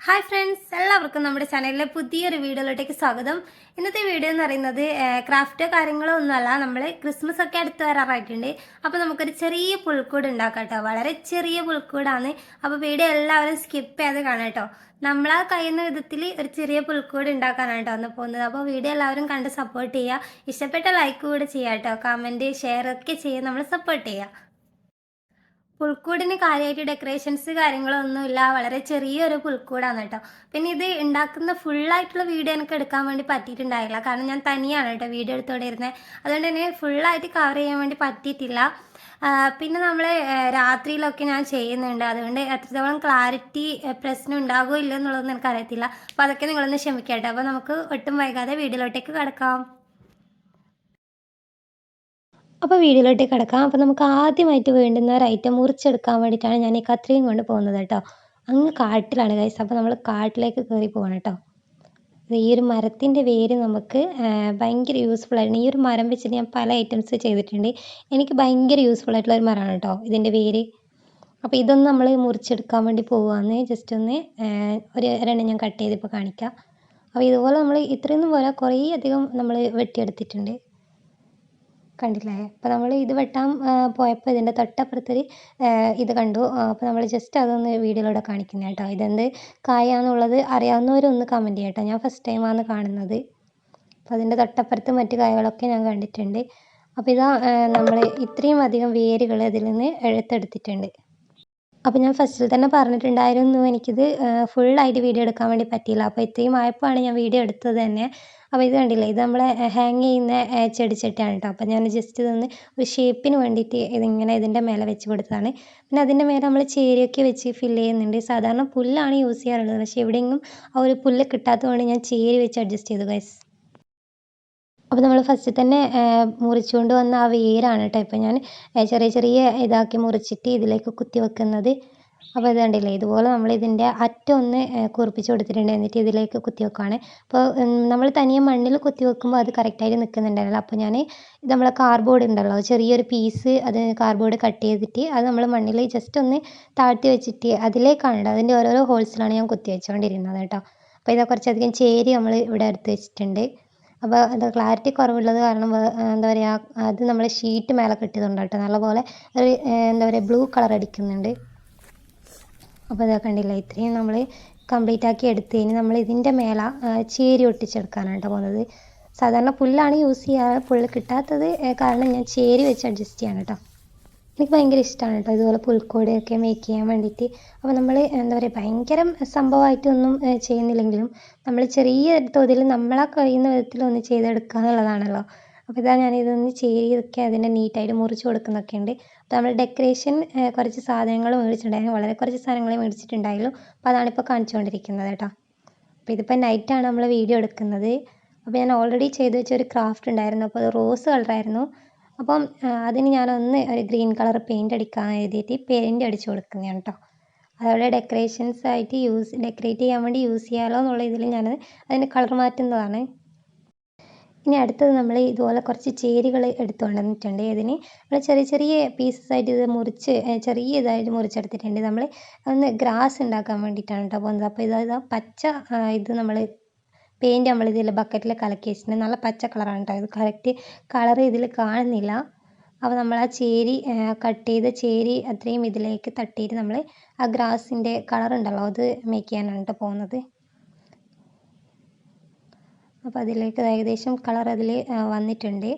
Hi friends, എല്ലാവർക്കും നമ്മുടെ ചാനലിലെ പുതിയൊരു വീഡിയോയിലോട്ടേക്ക് സ്വാഗതം. ഇന്നത്തെ വീഡിയോ എന്ന് പറയുന്നത് ക്രാഫ്റ്റോ കാര്യങ്ങളോ ഒന്നുമല്ല. നമ്മൾ ക്രിസ്മസ് ഒക്കെ അടുത്ത് വരാറായിട്ടുണ്ട്. അപ്പോൾ നമുക്കൊരു ചെറിയ പുൽക്കൂട് ഉണ്ടാക്കാം കേട്ടോ. വളരെ ചെറിയ പുൽക്കൂടാണ്. അപ്പോൾ വീഡിയോ എല്ലാവരും സ്കിപ്പ് ചെയ്ത് കാണാം കേട്ടോ. നമ്മളാ കഴിയുന്ന വിധത്തിൽ ഒരു ചെറിയ പുൽക്കൂട് ഉണ്ടാക്കാനാണ് കേട്ടോ അന്ന് പോകുന്നത്. അപ്പോൾ വീഡിയോ എല്ലാവരും കണ്ട് സപ്പോർട്ട് ചെയ്യുക. ഇഷ്ടപ്പെട്ട ലൈക്ക് കൂടെ ചെയ്യാം കേട്ടോ. കമൻറ്റ് ഷെയർ ഒക്കെ ചെയ്ത് നമ്മൾ സപ്പോർട്ട് ചെയ്യുക. പുൽക്കൂടിന് കാര്യമായിട്ട് ഡെക്കറേഷൻസ് കാര്യങ്ങളൊന്നുമില്ല. വളരെ ചെറിയൊരു പുൽക്കൂടാണ് കേട്ടോ. പിന്നെ ഇത് ഉണ്ടാക്കുന്ന ഫുള്ളായിട്ടുള്ള വീഡിയോ എനിക്ക് എടുക്കാൻ വേണ്ടി പറ്റിയിട്ടുണ്ടായില്ല. കാരണം ഞാൻ തനിയാണ് കേട്ടോ വീഡിയോ എടുത്തുകൊണ്ടിരുന്നത്. അതുകൊണ്ട് തന്നെ ഫുള്ളായിട്ട് കവർ ചെയ്യാൻ വേണ്ടി പറ്റിയിട്ടില്ല. പിന്നെ നമ്മൾ രാത്രിയിലൊക്കെ ഞാൻ ചെയ്യുന്നുണ്ട്. അതുകൊണ്ട് എത്രത്തോളം ക്ലാരിറ്റി പ്രശ്നം ഉണ്ടാകുമോ ഇല്ലയോ എന്നുള്ളതൊന്നും എനിക്കറിയത്തില്ല. അപ്പോൾ അതൊക്കെ നിങ്ങളൊന്ന് ക്ഷമിക്കട്ടെ. അപ്പോൾ നമുക്ക് ഒട്ടും വൈകാതെ വീഡിയോയിലോട്ടേക്ക് കിടക്കാം. അപ്പോൾ വീഡിയോയിലോട്ട് കിടക്കാം. അപ്പോൾ നമുക്ക് ആദ്യമായിട്ട് വേണ്ടുന്ന ഒരു ഐറ്റം മുറിച്ചെടുക്കാൻ വേണ്ടിയിട്ടാണ് ഞാൻ ഈ കത്രികയും കൊണ്ട് പോകുന്നത് കേട്ടോ. അങ്ങ് കാട്ടിലാണ് ഗൈസ്. അപ്പോൾ നമ്മൾ കാട്ടിലേക്ക് കയറി പോകണം കേട്ടോ. ഈ ഒരു മരത്തിൻ്റെ വേര് നമുക്ക് ഭയങ്കര യൂസ്ഫുൾ ആയിരുന്നു. ഈ ഒരു മരം വെച്ചിട്ട് ഞാൻ പല ഐറ്റംസ് ചെയ്തിട്ടുണ്ട്. എനിക്ക് ഭയങ്കര യൂസ്ഫുൾ ആയിട്ടുള്ള ഒരു മരമാണ് കേട്ടോ ഇതിൻ്റെ വേര്. അപ്പോൾ ഇതൊന്ന് നമ്മൾ മുറിച്ചെടുക്കാൻ വേണ്ടി പോവുകയാണ്. ജസ്റ്റ് ഒന്ന് ഒരെണ്ണം ഞാൻ കട്ട് ചെയ്തിപ്പോൾ കാണിക്കാം. അപ്പോൾ ഇതുപോലെ നമ്മൾ ഇത്രയൊന്നും പോലെ കുറേ അധികം നമ്മൾ വെട്ടിയെടുത്തിട്ടുണ്ട്. കണ്ടില്ലേ? അപ്പോൾ നമ്മൾ ഇത് വെട്ടാൻ പോയപ്പോൾ ഇതിൻ്റെ തൊട്ടപ്പുറത്തൊരു ഇത് കണ്ടു. അപ്പോൾ നമ്മൾ ജസ്റ്റ് അതൊന്ന് വീഡിയോയിലൂടെ കാണിക്കുന്നത് കേട്ടോ. ഇതെന്ത് കായാന്നുള്ളത് അറിയാവുന്നവരൊന്ന് കമൻറ്റ് ചെയ്യാം കേട്ടോ. ഞാൻ ഫസ്റ്റ് ടൈമാണ് കാണുന്നത്. അപ്പോൾ അതിൻ്റെ തൊട്ടപ്പുറത്ത് മറ്റു കായകളൊക്കെ ഞാൻ കണ്ടിട്ടുണ്ട്. അപ്പോൾ ഇതാ നമ്മൾ ഇത്രയും അധികം വേരുകൾ ഇതിൽ നിന്ന് എടുത്തെടുത്തിട്ടുണ്ട്. അപ്പോൾ ഞാൻ ഫസ്റ്റിൽ തന്നെ പറഞ്ഞിട്ടുണ്ടായിരുന്നു എനിക്കിത് ഫുള്ളായിട്ട് വീഡിയോ എടുക്കാൻ വേണ്ടി പറ്റിയില്ല. അപ്പോൾ ഇത്രയും ആയപ്പോഴാണ് ഞാൻ വീഡിയോ എടുത്തത് തന്നെ. അപ്പോൾ ഇത് കണ്ടില്ലേ, ഇത് നമ്മൾ ഹാങ് ചെയ്യുന്ന ചെടിച്ചട്ടിയാണ് കേട്ടോ. അപ്പോൾ ഞാൻ ജസ്റ്റ് ഇതൊന്ന് ഒരു ഷേപ്പിന് വേണ്ടിയിട്ട് ഇതിങ്ങനെ ഇതിൻ്റെ മേലെ വെച്ച് കൊടുത്തതാണ്. പിന്നെ അതിൻ്റെ മേലെ നമ്മൾ ചേരിയൊക്കെ വെച്ച് ഫില്ല് ചെയ്യുന്നുണ്ട്. സാധാരണ പുല്ലാണ് യൂസ് ചെയ്യാറുള്ളത്. പക്ഷേ എവിടെയെങ്കിലും ആ ഒരു പുല്ല് കിട്ടാത്തതുകൊണ്ട് ഞാൻ ചേരി വെച്ച് അഡ്ജസ്റ്റ് ചെയ്തു ഗൈസ്. അപ്പോൾ നമ്മൾ ഫസ്റ്റിൽ തന്നെ മുറിച്ചുകൊണ്ട് വന്ന ആ വേരാണ് കേട്ടോ ഇപ്പോൾ ഞാൻ ചെറിയ ചെറിയ ഇതാക്കി മുറിച്ചിട്ട് ഇതിലേക്ക് കുത്തി വെക്കുന്നത്. അപ്പോൾ ഇത് കണ്ടില്ലേ, ഇതുപോലെ നമ്മൾ ഇതിൻ്റെ അറ്റം ഒന്ന് കുറിപ്പിച്ച് കൊടുത്തിട്ടുണ്ട്. എന്നിട്ട് ഇതിലേക്ക് കുത്തി വെക്കുകയാണ്. അപ്പോൾ നമ്മൾ തനിയെ മണ്ണിൽ കുത്തി വെക്കുമ്പോൾ അത് കറക്റ്റായിട്ട് നിൽക്കുന്നുണ്ടായിരുന്നില്ല. അപ്പോൾ ഞാൻ ഇത് നമ്മളെ കാർഡ്ബോർഡ് ഉണ്ടല്ലോ, ചെറിയൊരു പീസ് അത് കാർഡ്ബോർഡ് കട്ട് ചെയ്തിട്ട് അത് നമ്മൾ മണ്ണിൽ ജസ്റ്റ് ഒന്ന് താഴ്ത്തി വെച്ചിട്ട് അതിലേക്കാണ് അതിൻ്റെ ഓരോരോ ഹോൾസിലാണ് ഞാൻ കുത്തി വെച്ചുകൊണ്ടിരുന്നത് കേട്ടോ. അപ്പോൾ ഇത് കുറച്ചധികം ചേരി നമ്മൾ ഇവിടെ എടുത്ത് വെച്ചിട്ടുണ്ട്. അപ്പോൾ എന്താ ക്ലാരിറ്റി കുറവുള്ളത് കാരണം എന്താ പറയുക, അത് നമ്മൾ ഷീറ്റ് മേലെ കെട്ടിയതുകൊണ്ട് കേട്ടോ നല്ലപോലെ ഒരു എന്താ പറയുക ബ്ലൂ കളർ അടിക്കുന്നുണ്ട്. അപ്പോൾ ഇതൊക്കെ കണ്ടില്ല, ഇത്രയും നമ്മൾ കംപ്ലീറ്റ് ആക്കി എടുത്തതിന് നമ്മൾ ഇതിൻ്റെ മേലെ ചേരി ഒട്ടിച്ചെടുക്കാനാണ് കേട്ടോ പോകുന്നത്. സാധാരണ പുല്ലാണ് യൂസ് ചെയ്യാറ്. പുല്ല് കിട്ടാത്തത് കാരണം ഞാൻ ചേരി വെച്ച് അഡ്ജസ്റ്റ് ചെയ്യാണ് കേട്ടോ. എനിക്ക് ഭയങ്കര ഇഷ്ടമാണ് കേട്ടോ ഇതുപോലെ പുൽക്കൂടൊക്കെ മേക്ക് ചെയ്യാൻ വേണ്ടിയിട്ട്. അപ്പോൾ നമ്മൾ എന്താ പറയുക ഭയങ്കര സംഭവമായിട്ടൊന്നും ചെയ്യുന്നില്ലെങ്കിലും നമ്മൾ ചെറിയ തോതിൽ നമ്മളാ കഴിയുന്ന വിധത്തിലൊന്ന് ചെയ്തെടുക്കുക എന്നുള്ളതാണല്ലോ. അപ്പോൾ ഇതാ ഞാനിതൊന്ന് ചേരിയൊക്കെ അതിൻ്റെ നീറ്റായിട്ട് മുറിച്ച് കൊടുക്കുന്നൊക്കെ ഉണ്ട്. അപ്പോൾ നമ്മൾ ഡെക്കറേഷൻ കുറച്ച് സാധനങ്ങൾ മേടിച്ചിട്ടുണ്ടായിരുന്നു. വളരെ കുറച്ച് സാധനങ്ങളെ മേടിച്ചിട്ടുണ്ടായുള്ളൂ. അപ്പോൾ അതാണിപ്പോൾ കാണിച്ചുകൊണ്ടിരിക്കുന്നത് കേട്ടോ. അപ്പോൾ ഇതിപ്പോൾ നൈറ്റാണ് നമ്മൾ വീഡിയോ എടുക്കുന്നത്. അപ്പോൾ ഞാൻ ഓൾറെഡി ചെയ്ത് വെച്ച ഒരു ക്രാഫ്റ്റ് ഉണ്ടായിരുന്നു. അപ്പോൾ അത് റോസ് കളറായിരുന്നു. അപ്പം അതിന് ഞാനൊന്ന് ഒരു ഗ്രീൻ കളർ പെയിൻ്റ് അടിക്കാൻ എഴുതിയിട്ട് പെയിൻ്റ് അടിച്ച് കൊടുക്കുന്നതാണ് കേട്ടോ. അതവിടെ ഡെക്കറേഷൻസ് ആയിട്ട് ഡെക്കറേറ്റ് ചെയ്യാൻ വേണ്ടി യൂസ് ചെയ്യാമല്ലോ എന്നുള്ള ഇതിൽ ഞാൻ അതിന് കളർ മാറ്റുന്നതാണ്. ഇനി അടുത്തത് നമ്മൾ ഇതുപോലെ കുറച്ച് ചേരികൾ എടുത്തുകൊണ്ട് വന്നിട്ടുണ്ട്. ഇതിന് നമ്മൾ ചെറിയ ചെറിയ പീസസ് ആയിട്ട് ഇത് മുറിച്ച് ചെറിയ ഇതായിട്ട് മുറിച്ചെടുത്തിട്ടുണ്ട്. നമ്മൾ ഒന്ന് ഗ്രാസ് ഉണ്ടാക്കാൻ വേണ്ടിയിട്ടാണ് കേട്ടോ പോകുന്നത്. അപ്പോൾ ഇതാ പച്ച ഇത് നമ്മൾ പെയിൻറ്റ് നമ്മളിതിൽ ബക്കറ്റിൽ കലക്കി വെച്ചിട്ടുണ്ട്. നല്ല പച്ച കളറാണ് കേട്ടോ. ഇത് കറക്റ്റ് കളർ ഇതിൽ കാണുന്നില്ല. അപ്പോൾ നമ്മൾ ആ ചേരി കട്ട് ചെയ്ത ചേരി അത്രയും ഇതിലേക്ക് തട്ടിയിട്ട് നമ്മൾ ആ ഗ്രാസിൻ്റെ കളർ ഉണ്ടല്ലോ അത് മേക്ക് ചെയ്യാനാണ് കേട്ടോ പോകുന്നത്. അപ്പോൾ അതിലേക്ക് ഏകദേശം കളർ അതിൽ വന്നിട്ടുണ്ട്.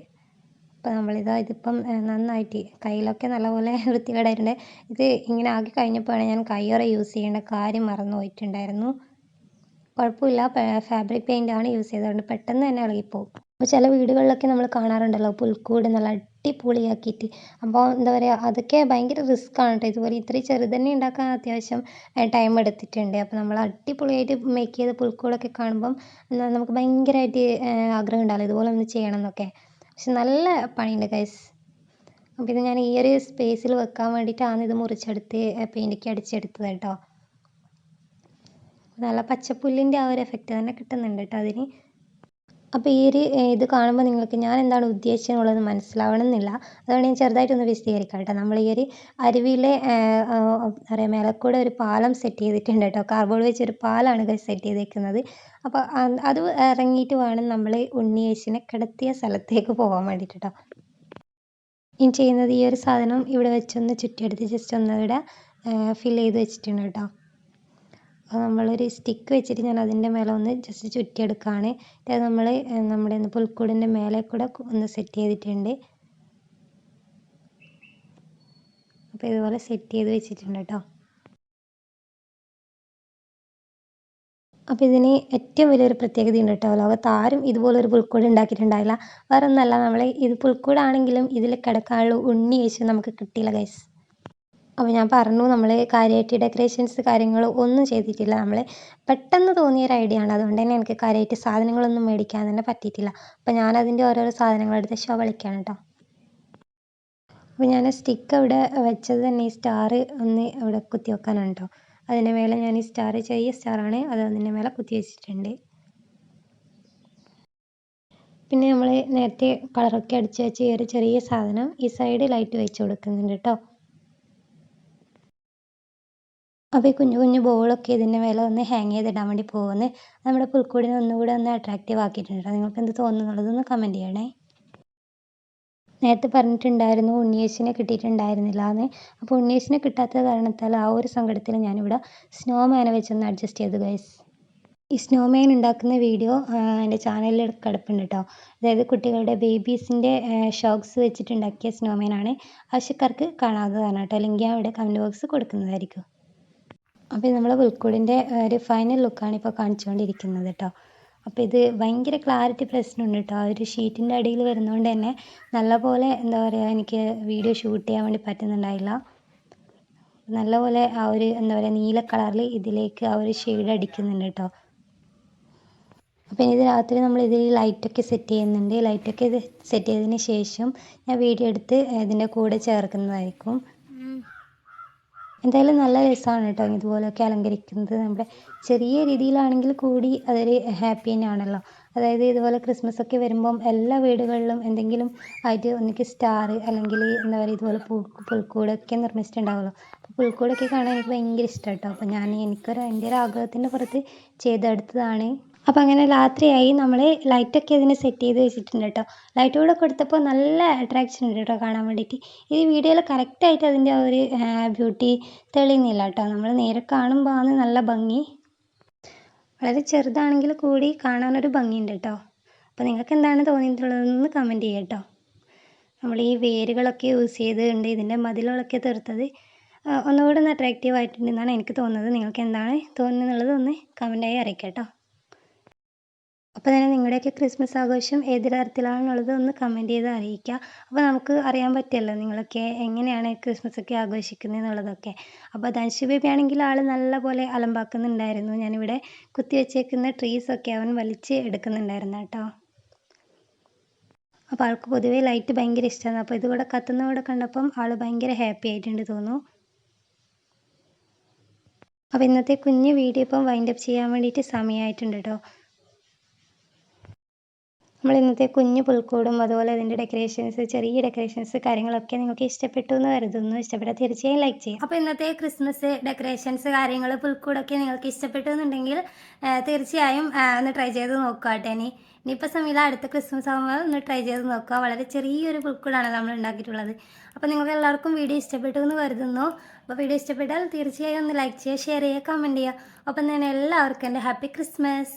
അപ്പോൾ ഇതിപ്പം നന്നായിട്ട് കയ്യിലൊക്കെ നല്ലപോലെ വൃത്തികേടായിട്ടുണ്ട്. ഇത് ഇങ്ങനെ ആക്കി കഴിഞ്ഞപ്പോഴാണ് ഞാൻ കയ്യോറ യൂസ് ചെയ്യേണ്ട കാര്യം മറന്നു പോയിട്ടുണ്ടായിരുന്നു. കുഴപ്പമില്ല, ഫാബ്രിക് പെയിൻ്റാണ് യൂസ് ചെയ്തതുകൊണ്ട് പെട്ടെന്ന് തന്നെ ഇളകിപ്പോവും. അപ്പോൾ ചില വീടുകളിലൊക്കെ നമ്മൾ കാണാറുണ്ടല്ലോ പുൽക്കൂട് നല്ല അടിപൊളിയാക്കിയിട്ട്. അപ്പോൾ എന്താ പറയുക, അതൊക്കെ ഭയങ്കര റിസ്ക്കാണ് കേട്ടോ. ഇതുപോലെ ഇത്രയും ചെറുത് തന്നെ ഉണ്ടാക്കാൻ അത്യാവശ്യം ടൈം എടുത്തിട്ടുണ്ട്. അപ്പോൾ നമ്മൾ അടിപൊളിയായിട്ട് മേക്ക് ചെയ്ത പുൽക്കൂടൊക്കെ കാണുമ്പം നമുക്ക് ഭയങ്കരമായിട്ട് ആഗ്രഹം ഉണ്ടാവില്ല ഇതുപോലെ ഒന്ന് ചെയ്യണം എന്നൊക്കെ. പക്ഷെ നല്ല പണിയുണ്ട് ഗൈസ്. അപ്പോൾ ഇത് ഞാൻ ഈ ഒരു സ്പേസിൽ വെക്കാൻ വേണ്ടിയിട്ടാണ് ഇത് മുറിച്ചെടുത്ത് പെയിൻ്റൊക്കെ അടിച്ചെടുത്തത് കേട്ടോ. നല്ല പച്ചപ്പുല്ലിൻ്റെ ആ ഒരു എഫക്റ്റ് തന്നെ കിട്ടുന്നുണ്ട് കേട്ടോ അതിന്. അപ്പോൾ ഈ ഒരു ഇത് കാണുമ്പോൾ നിങ്ങൾക്ക് ഞാൻ എന്താണ് ഉദ്ദേശിച്ചതെന്നുള്ളത് മനസ്സിലാവണമെന്നില്ല. അതുകൊണ്ട് ഞാൻ ചെറുതായിട്ടൊന്ന് വിശദീകരിക്കാം കേട്ടോ. നമ്മൾ ഈ ഒരു അരുവിയിലെ എന്താ പറയുക മേലെക്കൂടെ ഒരു പാലം സെറ്റ് ചെയ്തിട്ടുണ്ട് കേട്ടോ. കാർഡ്ബോർഡ് വെച്ചൊരു പാലമാണ് ഗൈസ് സെറ്റ് ചെയ്തേക്കുന്നത്. അപ്പോൾ അത് ഇറങ്ങിയിട്ട് വേണം നമ്മൾ ഉണ്ണിയേശുവിനെ കിടത്തിയ സ്ഥലത്തേക്ക് പോകാൻ വേണ്ടിയിട്ട് കേട്ടോ. ഇനി ചെയ്യുന്നത് ഈ ഒരു സാധനം ഇവിടെ വെച്ചൊന്ന് ചുറ്റിയെടുത്ത് ജസ്റ്റ് ഒന്നിവിടെ ഫിൽ ചെയ്ത് വെച്ചിട്ടുണ്ട് കേട്ടോ. അപ്പോൾ നമ്മളൊരു സ്റ്റിക്ക് വെച്ചിട്ട് ഞാൻ അതിൻ്റെ മേലെ ഒന്ന് ജസ്റ്റ് ചുറ്റിയെടുക്കുകയാണ്. അത് നമ്മൾ നമ്മുടെ പുൽക്കൂടിൻ്റെ മേലെ കൂടെ ഒന്ന് സെറ്റ് ചെയ്തിട്ടുണ്ട്. അപ്പോൾ ഇതുപോലെ സെറ്റ് ചെയ്ത് വെച്ചിട്ടുണ്ട് കേട്ടോ. അപ്പോൾ ഇതിന് ഏറ്റവും വലിയൊരു പ്രത്യേകത ഉണ്ട് കേട്ടോ. ലോകത്ത് ആരും ഇതുപോലൊരു പുൽക്കൂട് ഉണ്ടാക്കിയിട്ടുണ്ടായില്ല. വേറെ ഒന്നല്ല, നമ്മൾ ഇത് പുൽക്കൂടാണെങ്കിലും ഇതിൽ കിടക്കാനുള്ള ഉണ്ണി യേശു നമുക്ക് കിട്ടിയില്ല ഗൈസ്. അപ്പോൾ ഞാൻ പറഞ്ഞു നമ്മൾ കാര്യമായിട്ട് ഡെക്കറേഷൻസ് കാര്യങ്ങൾ ഒന്നും ചെയ്തിട്ടില്ല. നമ്മൾ പെട്ടെന്ന് തോന്നിയൊരു ഐഡിയ ആണ്. അതുകൊണ്ട് തന്നെ എനിക്ക് കാര്യമായിട്ട് സാധനങ്ങളൊന്നും മേടിക്കാൻ തന്നെ പറ്റിയിട്ടില്ല. അപ്പോൾ ഞാനതിൻ്റെ ഓരോരോ സാധനങ്ങളെടുത്ത് ഷോ കളിക്കുകയാണ് കേട്ടോ. അപ്പോൾ ഞാൻ സ്റ്റിക്ക് അവിടെ വെച്ചത് തന്നെ ഈ സ്റ്റാർ ഒന്ന് അവിടെ കുത്തി വെക്കാനാണ് കേട്ടോ. അതിൻ്റെ മേലെ ഞാൻ ഈ സ്റ്റാർ ചെറിയ സ്റ്റാറാണ് അത് അതിൻ്റെ മേലെ കുത്തി വെച്ചിട്ടുണ്ട്. പിന്നെ നമ്മൾ നേരത്തെ കളറൊക്കെ അടിച്ച് വെച്ച ഈ ഒരു ചെറിയ സാധനം ഈ സൈഡ് ലൈറ്റ് വെച്ച് കൊടുക്കുന്നുണ്ട് കേട്ടോ. അപ്പോൾ ഈ കുഞ്ഞു കുഞ്ഞു ബോളൊക്കെ ഇതിൻ്റെ മേലെ ഒന്ന് ഹാങ് ചെയ്തിടാൻ വേണ്ടി പോകുന്നത് നമ്മുടെ പുൽക്കൂടിനെ ഒന്നുകൂടെ ഒന്ന് അട്രാക്റ്റീവ് ആക്കിയിട്ടുണ്ട്. നിങ്ങൾക്ക് എന്ത് തോന്നുന്നുള്ളതൊന്ന് കമൻറ്റ് ചെയ്യണേ. നേരത്തെ പറഞ്ഞിട്ടുണ്ടായിരുന്നു ഉണ്ണിയേശുവിനെ കിട്ടിയിട്ടുണ്ടായിരുന്നില്ല എന്ന്. അപ്പോൾ ഉണ്ണിയേശുവിനെ കിട്ടാത്ത കാരണത്താൽ ആ ഒരു സങ്കടത്തിൽ ഞാനിവിടെ സ്നോമാനെ വെച്ചൊന്ന് അഡ്ജസ്റ്റ് ചെയ്തു ഗൈസ്. ഈ സ്നോമാൻ ഉണ്ടാക്കുന്ന വീഡിയോ എൻ്റെ ചാനലിൽ കിടപ്പുണ്ട് കേട്ടോ. അതായത് കുട്ടികളുടെ ബേബീസിൻ്റെ ഷോക്സ് വെച്ചിട്ടുണ്ടാക്കിയ സ്നോമാനാണ്. ആവശ്യക്കാർക്ക് കാണാവുന്നതാണ് കേട്ടോ. ലിങ്ക് ഞാൻ ഇവിടെ കമൻറ്റ് ബോക്സ് കൊടുക്കുന്നതായിരിക്കും. അപ്പോൾ നമ്മൾ പുൽക്കൂടിൻ്റെ ഒരു ഫൈനൽ ലുക്കാണ് ഇപ്പോൾ കാണിച്ചുകൊണ്ടിരിക്കുന്നത് കേട്ടോ. അപ്പോൾ ഇത് ഭയങ്കര ക്ലാരിറ്റി പ്രശ്നമുണ്ട് കേട്ടോ. ആ ഒരു ഷീറ്റിൻ്റെ അടിയിൽ വരുന്നതുകൊണ്ട് തന്നെ നല്ലപോലെ എന്താ പറയുക എനിക്ക് വീഡിയോ ഷൂട്ട് ചെയ്യാൻ വേണ്ടി പറ്റുന്നുണ്ടായില്ല. നല്ലപോലെ ആ ഒരു എന്താ പറയുക നീല കളറിൽ ഇതിലേക്ക് ആ ഒരു ഷെയ്ഡ് അടിക്കുന്നുണ്ട് കേട്ടോ. അപ്പോൾ ഇത് രാത്രി നമ്മൾ ഇതിൽ ലൈറ്റൊക്കെ സെറ്റ് ചെയ്യുന്നുണ്ട്. ലൈറ്റൊക്കെ ഇത് സെറ്റ് ചെയ്തതിന് ശേഷം ഞാൻ വീഡിയോ എടുത്ത് ഇതിൻ്റെ കൂടെ ചേർക്കുന്നതായിരിക്കും. എന്തായാലും നല്ല രസമാണ് കേട്ടോ ഇതുപോലെയൊക്കെ അലങ്കരിക്കുന്നത്. നമ്മുടെ ചെറിയ രീതിയിലാണെങ്കിൽ കൂടി അതൊരു ഹാപ്പി തന്നെയാണല്ലോ. അതായത് ഇതുപോലെ ക്രിസ്മസ് ഒക്കെ വരുമ്പം എല്ലാ വീടുകളിലും എന്തെങ്കിലും ആയിട്ട് ഒന്നിക്ക് സ്റ്റാർ അല്ലെങ്കിൽ എന്താ പറയുക ഇതുപോലെ പുൽക്കൂടൊക്കെ നിർമ്മിച്ചിട്ടുണ്ടാവുമല്ലോ. അപ്പോൾ പുൽക്കൂടൊക്കെ കാണാൻ എനിക്ക് ഭയങ്കര ഇഷ്ടമാണ് കേട്ടോ. അപ്പോൾ എൻ്റെ ഒരു ആഗ്രഹത്തിൻ്റെ പുറത്ത് ചെയ്തെടുത്തതാണ്. അപ്പോൾ അങ്ങനെ രാത്രിയായി നമ്മൾ ലൈറ്റൊക്കെ അതിന് സെറ്റ് ചെയ്ത് വെച്ചിട്ടുണ്ട് കേട്ടോ. ലൈറ്റ് കൂടെ കൊടുത്തപ്പോൾ നല്ല അട്രാക്ഷൻ ഉണ്ട് കേട്ടോ കാണാൻ വേണ്ടിയിട്ട്. ഈ വീഡിയോയിൽ കറക്റ്റായിട്ട് അതിൻ്റെ ആ ഒരു ബ്യൂട്ടി തെളിയുന്നില്ല കേട്ടോ. നമ്മൾ നേരെ കാണുമ്പോൾ ആണ് നല്ല ഭംഗി. വളരെ ചെറുതാണെങ്കിൽ കൂടി കാണാനൊരു ഭംഗിയുണ്ട് കേട്ടോ. അപ്പോൾ നിങ്ങൾക്ക് എന്താണ് തോന്നിയിട്ടുള്ളതെന്ന് കമൻറ്റ് ചെയ്യാം കേട്ടോ. നമ്മൾ ഈ വേരുകളൊക്കെ യൂസ് ചെയ്തിട്ടുണ്ട്. ഇതിൻ്റെ മതിലുകളൊക്കെ തീർത്തത് ഒന്നുകൂടെ ഒന്ന് അട്രാക്റ്റീവ് ആയിട്ടുണ്ടെന്നാണ് എനിക്ക് തോന്നുന്നത്. നിങ്ങൾക്ക് എന്താണ് തോന്നുന്നുള്ളത് ഒന്ന് കമൻറ്റായി അറിയിക്കാം കേട്ടോ. അപ്പോൾ തന്നെ നിങ്ങളുടെയൊക്കെ ക്രിസ്മസ് ആഘോഷം ഏത് തരത്തിലാണെന്നുള്ളത് ഒന്ന് കമൻറ്റ് ചെയ്ത് അറിയിക്കുക. അപ്പോൾ നമുക്ക് അറിയാൻ പറ്റുമല്ലോ നിങ്ങളൊക്കെ എങ്ങനെയാണ് ക്രിസ്മസ് ഒക്കെ ആഘോഷിക്കുന്നത് എന്നുള്ളതൊക്കെ. അപ്പോൾ ധനുഷ് ബേബി ആണെങ്കിൽ ആൾ നല്ലപോലെ അലമ്പാക്കുന്നുണ്ടായിരുന്നു. ഞാനിവിടെ കുത്തി വെച്ചേക്കുന്ന ട്രീസൊക്കെ അവൻ വലിച്ച് എടുക്കുന്നുണ്ടായിരുന്നു കേട്ടോ. അപ്പോൾ ആൾക്ക് പൊതുവേ ലൈറ്റ് ഭയങ്കര ഇഷ്ടമാണ്. അപ്പോൾ ഇതുകൂടെ കത്തുന്നതോടെ കണ്ടപ്പം ആൾ ഭയങ്കര ഹാപ്പി ആയിട്ടുണ്ട് തോന്നുന്നു. അപ്പോൾ ഇന്നത്തെ കുഞ്ഞു വീഡിയോ ഇപ്പം വൈൻഡപ്പ് ചെയ്യാൻ വേണ്ടിയിട്ട് സമയമായിട്ടുണ്ട് കേട്ടോ. നമ്മൾ ഇന്നത്തെ കുഞ്ഞു പുൽക്കൂടും അതുപോലെ അതിൻ്റെ ഡെക്കറേഷൻസ് ചെറിയ ഡെക്കറേഷൻസ് കാര്യങ്ങളൊക്കെ നിങ്ങൾക്ക് ഇഷ്ടപ്പെട്ടു എന്ന് കരുതുന്നു. ഇഷ്ടപ്പെട്ടാൽ തീർച്ചയായും ലൈക്ക് ചെയ്യും. അപ്പോൾ ഇന്നത്തെ ക്രിസ്മസ് ഡെക്കറേഷൻസ് കാര്യങ്ങൾ പുൽക്കൂടൊക്കെ നിങ്ങൾക്ക് ഇഷ്ടപ്പെട്ടു എന്നുണ്ടെങ്കിൽ തീർച്ചയായും ഒന്ന് ട്രൈ ചെയ്ത് നോക്കുക കേട്ടോ. ഇനിയിപ്പോൾ സമയത്ത് അടുത്ത ക്രിസ്മസ് ആകുമ്പോൾ ഒന്ന് ട്രൈ ചെയ്ത് നോക്കുക. വളരെ ചെറിയൊരു പുൽക്കൂടാണ് നമ്മൾ ഉണ്ടാക്കിയിട്ടുള്ളത്. അപ്പോൾ നിങ്ങൾക്ക് എല്ലാവർക്കും വീഡിയോ ഇഷ്ടപ്പെട്ടു എന്ന് കരുതുന്നു. അപ്പോൾ വീഡിയോ ഇഷ്ടപ്പെട്ടാൽ തീർച്ചയായും ഒന്ന് ലൈക്ക് ചെയ്യുക, ഷെയർ ചെയ്യുക, കമൻറ്റ് ചെയ്യുക. ഒപ്പം തന്നെ എല്ലാവർക്കും എൻ്റെ ഹാപ്പി ക്രിസ്മസ്.